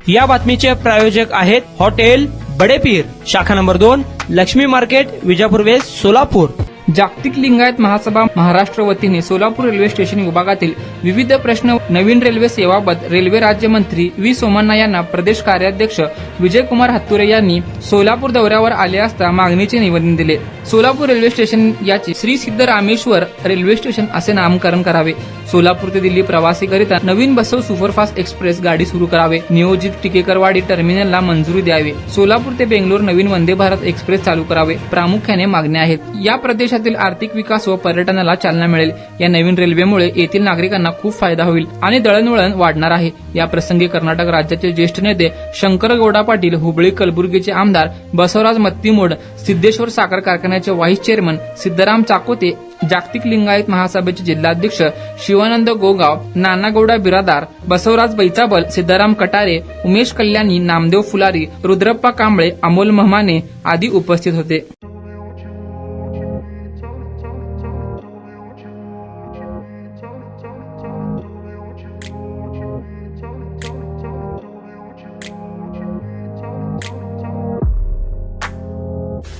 या बातमीचे प्रायोजक आहेत हॉटेल बडेपीर, शाखा number 2, Lakshmi market, Vijapur west, Solapur. Jagatik Lingayat महासभा महाराष्ट्र वतीने सोलापूर रेल्वे स्टेशन विभागातील विविध प्रश्न नवीन रेल्वे सेवाबाबत रेल्वे राज्यमंत्री व्ही सोमण्णा यांना प्रदेश कार्याध्यक्ष विजयकुमार हत्तुरे यांनी सोलापूर दौऱ्यावर आले असता मागणीचे निवेदन दिले। सोलापूर रेल्वे स्टेशन याचे श्री सिद्धरामेश्वर रेल्वे स्टेशन असे नामकरण करावे। सोलापूर ते दिल्ली प्रवासीकरिता नवीन बसव सुपरफास्ट एक्सप्रेस गाडी सुरू करावे। नियोजित टिकेकरवाडी टर्मिनलला मंजुरी द्यावी। सोलापूर ते बेंगलोर नवीन वंदे भारत एक्सप्रेस चालू करावे। प्रामुख्याने मागण्या आहेत। या प्रदेशातील आर्थिक विकास व पर्यटनाला चालना मिळेल। या नवीन रेल्वेमुळे येथील नागरिकांना खूप फायदा होईल आणि दळणवळण वाढणार आहे। या प्रसंगी कर्नाटक राज्याचे ज्येष्ठ नेते शंकर गौडा पाटील, हुबळी कलबुर्गीचे आमदार बसवराज मत्तीमोड, सिद्धेश्वर साखर कारखान्याचे व्हाईस चेअरमन सिद्धराम चाकोते, जागतिक लिंगायत महासभेचे जिल्हाध्यक्ष शिवानंद गोगाव, नानागौडा बिरादार, बसवराज बैचाबल, सिद्धाराम कटारे, उमेश कल्याणी, नामदेव फुलारी, रुद्रप्पा कांबळे, अमोल महमाने आदी उपस्थित होते।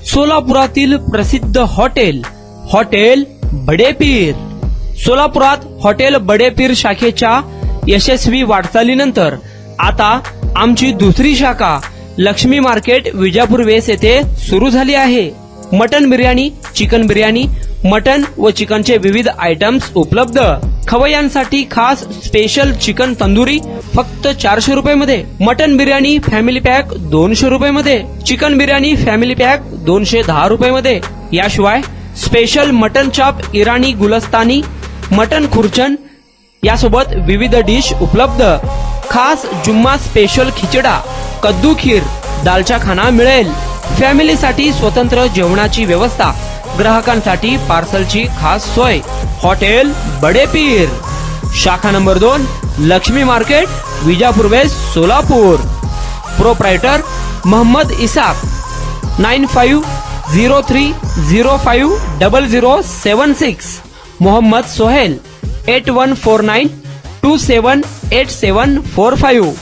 सोलापुरातील प्रसिद्ध हॉटेल बडेपीर। सोलापुरात हॉटेल बडेपीर शाखेच्या यशस्वी वाटचालीनंतर आता आमची दुसरी शाखा लक्ष्मी मार्केट, विजापूर वेस्ट येथे सुरू झाली आहे। Mutton biryani, chicken biryani, mutton व चिकनचे विविध आयटम्स उपलब्ध। खवय्यांसाठी खास स्पेशल चिकन तंदुरी फक्त 400 रुपये मध्ये, मटन बिर्याणी फॅमिली पॅक 200 रुपये मध्ये, चिकन बिर्याणी फॅमिली पॅक 210 रुपये मध्ये। याशिवाय स्पेशल मटन चाप, इराणी गुलस्तानी, मटन खुर्चन यासोबत विविध डिश उपलब्ध। खास जुम्मा स्पेशल खिचडा, कद्दू खीर, दालचा खाना मिळेल। फॅमिलीसाठी स्वतंत्र जेवणाची व्यवस्था, ग्राहकांसाठी पार्सलची खास सोय। हॉटेल बडेपीर, शाखा number 2, Lakshmi market, Vijapur west, Solapur. Proprietor Mohammad Isak, 9503050076। Mohammad Sohel, 8149278745।